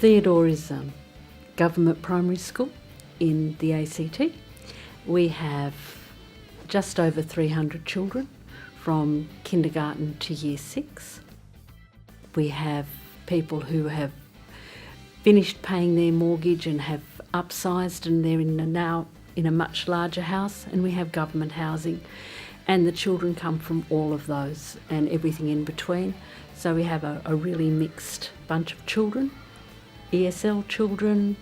Theodore is government primary school in the ACT. We have just over 300 children from kindergarten to year 6. We have people who have finished paying their mortgage and have upsized, and they're now in a much larger house, and we have government housing, and the children come from all of those and everything in between. So we have a really mixed bunch of children, ESL children,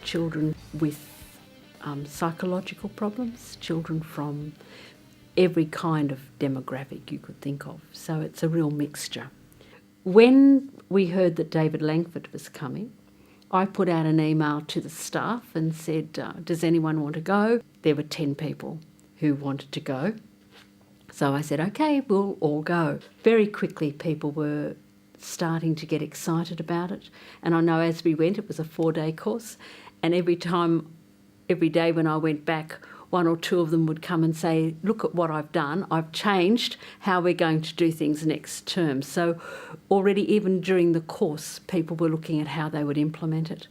children with psychological problems, children from every kind of demographic you could think of. So it's a real mixture. When we heard that David Langford was coming, I put out an email to the staff and said, does anyone want to go? There were 10 people who wanted to go. So I said, okay, we'll all go. Very quickly people were starting to get excited about it. And I know as we went, it was a 4-day course. And every day when I went back, 1 or 2 of them would come and say, look at what I've done. I've changed how we're going to do things next term. So already even during the course, people were looking at how they would implement it.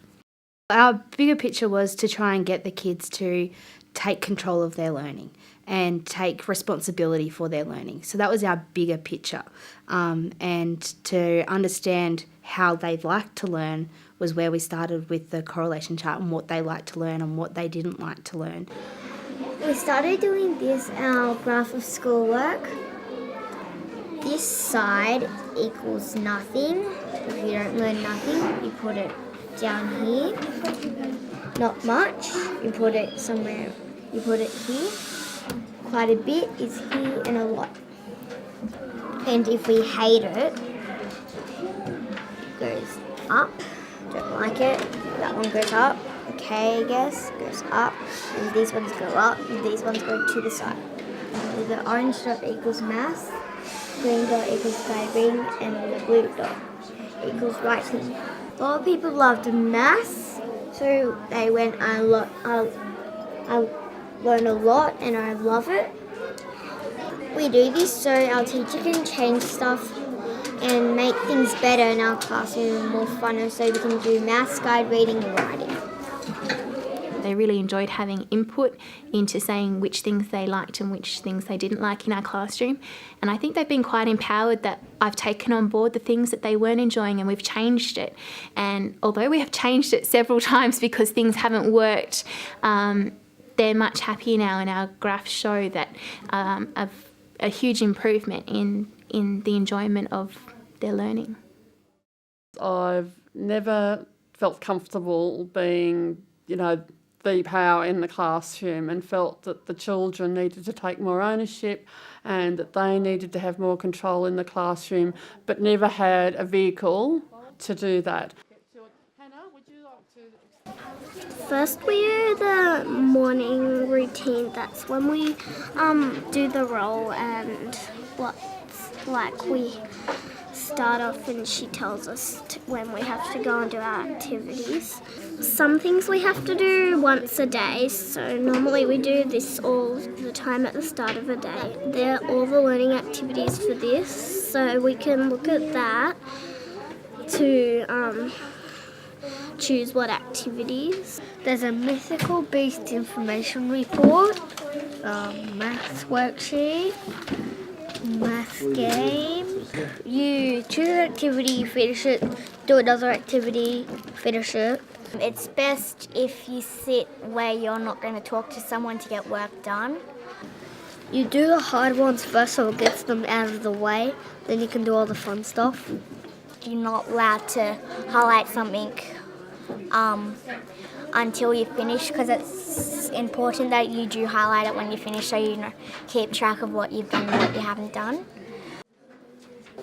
Our bigger picture was to try and get the kids to take control of their learning and take responsibility for their learning. So that was our bigger picture. And to understand how they'd like to learn was where we started with the correlation chart and what they liked to learn and what they didn't like to learn. We started doing this, our graph of schoolwork. This side equals nothing. If you don't learn nothing, you put it down here. Not much, you put it somewhere, you put it here. Quite a bit is here and a lot. And if we hate it, it goes up. Don't like it, that one goes up. Okay, I guess, goes up. And these ones go up, and these ones go to the side. So the orange dot equals math, green dot equals sky reading, and the blue dot equals writing. A lot of people loved maths, so they went, I learn a lot and I love it. We do this so our teacher can change stuff and make things better in our classroom and more fun, so we can do maths, guide reading and writing. They really enjoyed having input into saying which things they liked and which things they didn't like in our classroom. And I think they've been quite empowered that I've taken on board the things that they weren't enjoying and we've changed it. And although we have changed it several times because things haven't worked, they're much happier now, and our graphs show that a huge improvement in the enjoyment of their learning. I've never felt comfortable being, the power in the classroom, and felt that the children needed to take more ownership and that they needed to have more control in the classroom, but never had a vehicle to do that. First we do the morning routine. That's when we do the roll, and we start off and she tells us when we have to go and do our activities. Some things we have to do once a day, so normally we do this all the time at the start of a day. They're all the learning activities for this, so we can look at that to choose what activities. There's a mythical beast information report, maths worksheet, maths game. You choose an activity, you finish it, do another activity, finish it. It's best if you sit where you're not going to talk to someone to get work done. You do the hard ones first so it gets them out of the way, then you can do all the fun stuff. You're not allowed to highlight something until you finish, because it's important that you do highlight it when you finish, so you keep track of what you've done and what you haven't done.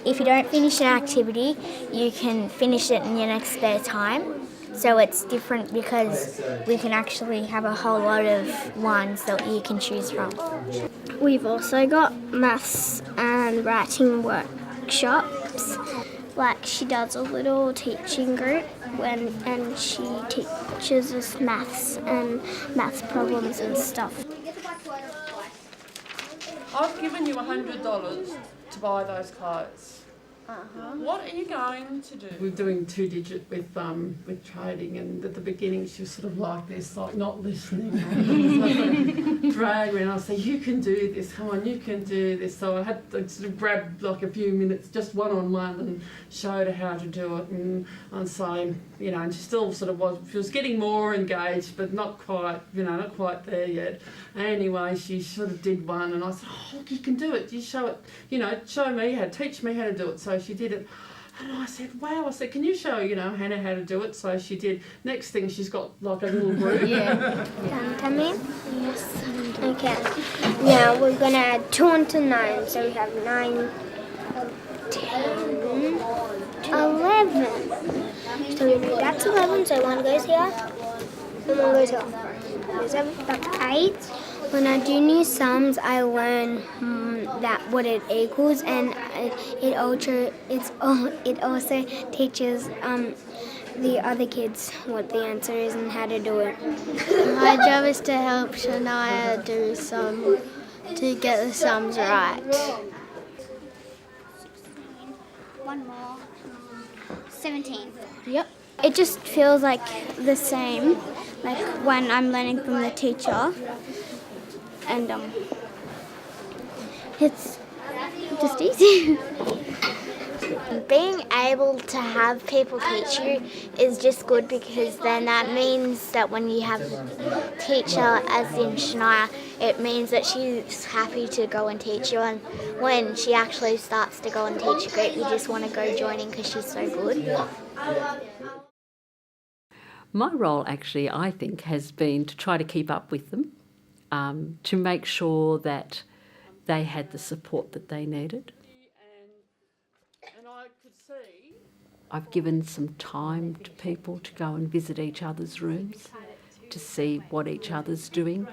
If you don't finish an activity, you can finish it in your next spare time. So it's different because we can actually have a whole lot of ones that you can choose from. We've also got maths and writing workshops. She does a little teaching group and she teaches us maths and maths problems and stuff. I've given you $100 to buy those clothes. What are you going to do? We're doing 2-digit with trading, and at the beginning she was sort of like this, like not listening. Like drag me, and I say, "You can do this. Come on, you can do this." So I had to sort of grab like a few minutes, just one-on-one, and showed her how to do it. And so, you know, and she still sort of was. She was getting more engaged, but not quite, not quite there yet. Anyway, she sort of did one, and I said, "Oh, look, you can do it. You show it. Show me how. Teach me how to do it." So she did it. And I said, "Wow," I said, "Can you show, Hannah how to do it?" So she did. Next thing, she's got like a little group. Come in? Yes. Okay. Now we're going to add 2 onto 9. So we have 9, 10, 11. So that's 11. So 1 goes here, and 1 goes here. That's 8. When I do new sums, I learn what it equals, and it also teaches the other kids what the answer is and how to do it. My job is to help Shania to get the sums right. 1 more. 17. Yep. It just feels like the same, like when I'm learning from the teacher, and it's just easy. Being able to have people teach you is just good, because then that means that when you have a teacher, as in Shania, it means that she's happy to go and teach you, and when she actually starts to go and teach a group, you just want to go joining because she's so good. My role actually, I think, has been to try to keep up with them, to make sure that they had the support that they needed. And I could see. I've given some time to people to go and visit each other's rooms to see what each other's doing.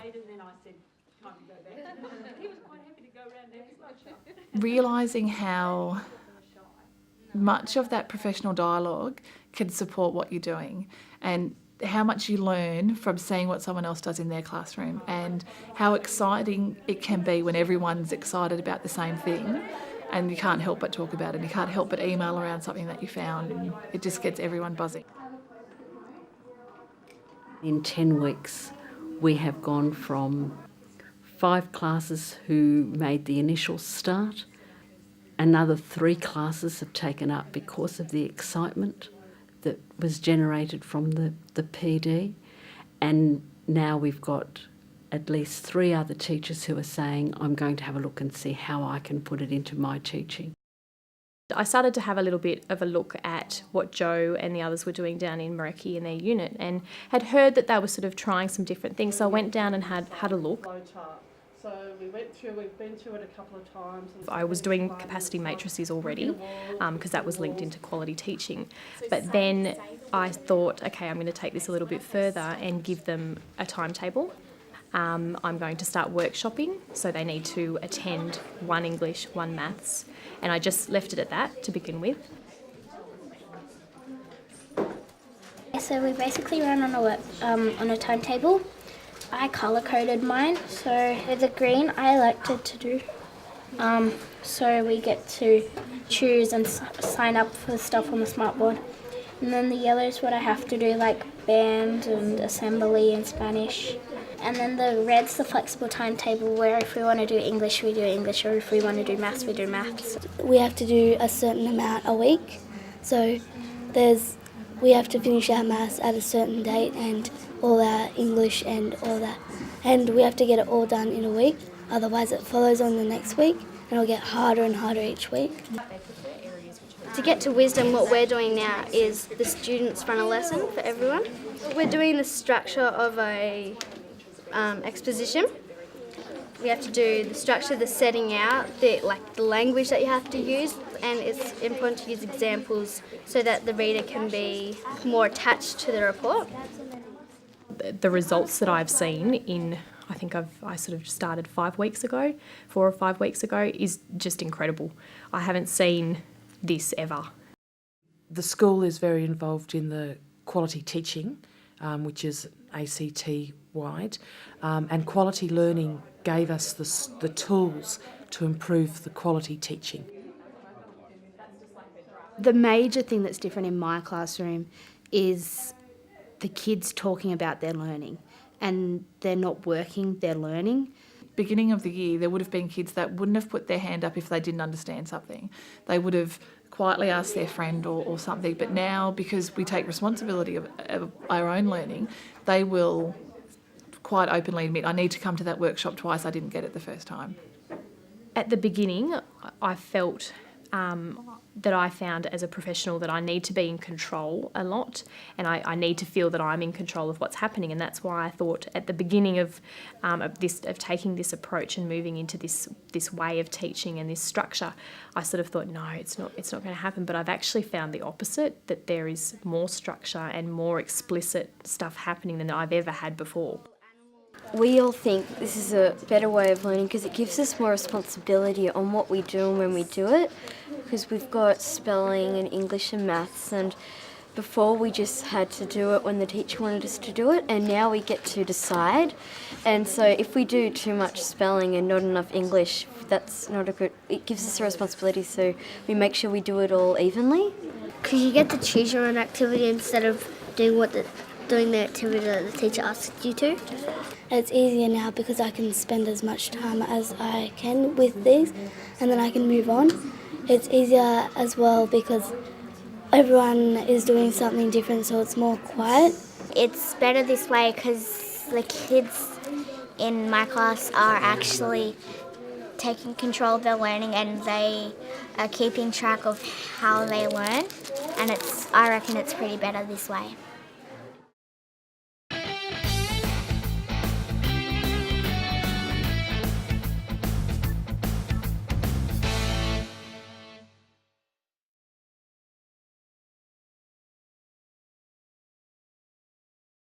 Realising how much of that professional dialogue can support what you're doing, and how much you learn from seeing what someone else does in their classroom, and how exciting it can be when everyone's excited about the same thing and you can't help but talk about it, and you can't help but email around something that you found, and it just gets everyone buzzing. In 10 weeks, we have gone from 5 classes who made the initial start. Another 3 classes have taken up because of the excitement that was generated from the PD. And now we've got at least 3 other teachers who are saying, "I'm going to have a look and see how I can put it into my teaching." I started to have a little bit of a look at what Joe and the others were doing down in Meraki in their unit, and had heard that they were sort of trying some different things. So I went down and had a look. So we've been through it a couple of times. I was doing capacity matrices already, because that was linked into quality teaching. But then I thought, okay, I'm going to take this a little bit further and give them a timetable. I'm going to start workshopping, so they need to attend 1 English, 1 maths, and I just left it at that to begin with. So we basically run on a timetable. I colour-coded mine, so with the green I elected to do. So we get to choose and sign up for stuff on the smartboard. And then the yellow is what I have to do, like band and assembly and Spanish. And then the red's the flexible timetable, where if we want to do English, we do English, or if we want to do maths, we do maths. We have to do a certain amount a week, so we have to finish our maths at a certain date, and all our English and all that. And we have to get it all done in a week, otherwise it follows on the next week, and it'll get harder and harder each week. To get to wisdom, what we're doing now is the students run a lesson for everyone. We're doing the structure of a exposition. We have to do the structure, the setting out, the language that you have to use, and it's important to use examples so that the reader can be more attached to the report. The results that I've seen in, I think I sort of started 4 or 5 weeks ago, is just incredible. I haven't seen this ever. The school is very involved in the quality teaching, which is ACT-wide, and quality learning gave us the tools to improve the quality teaching. The major thing that's different in my classroom is the kids talking about their learning, and they're not working, they're learning. Beginning of the year, there would have been kids that wouldn't have put their hand up if they didn't understand something. They would have quietly asked their friend or something, but now, because we take responsibility of our own learning, they will quite openly admit, I need to come to that workshop twice, I didn't get it the first time. At the beginning, I felt that I found as a professional that I need to be in control a lot, and I need to feel that I'm in control of what's happening, and that's why I thought at the beginning of taking this approach and moving into this way of teaching and this structure, I sort of thought, no, it's not going to happen. But I've actually found the opposite, that there is more structure and more explicit stuff happening than I've ever had before. We all think this is a better way of learning because it gives us more responsibility on what we do and when we do it, because we've got spelling and English and maths, and before we just had to do it when the teacher wanted us to do it, and now we get to decide. And so if we do too much spelling and not enough English, that's not a good, it gives us a responsibility, so we make sure we do it all evenly. Because you get to choose your own activity instead of doing the activity that the teacher asks you to. It's easier now because I can spend as much time as I can with these, and then I can move on. It's easier as well because everyone is doing something different, so it's more quiet. It's better this way because the kids in my class are actually taking control of their learning, and they are keeping track of how they learn, and I reckon it's pretty better this way.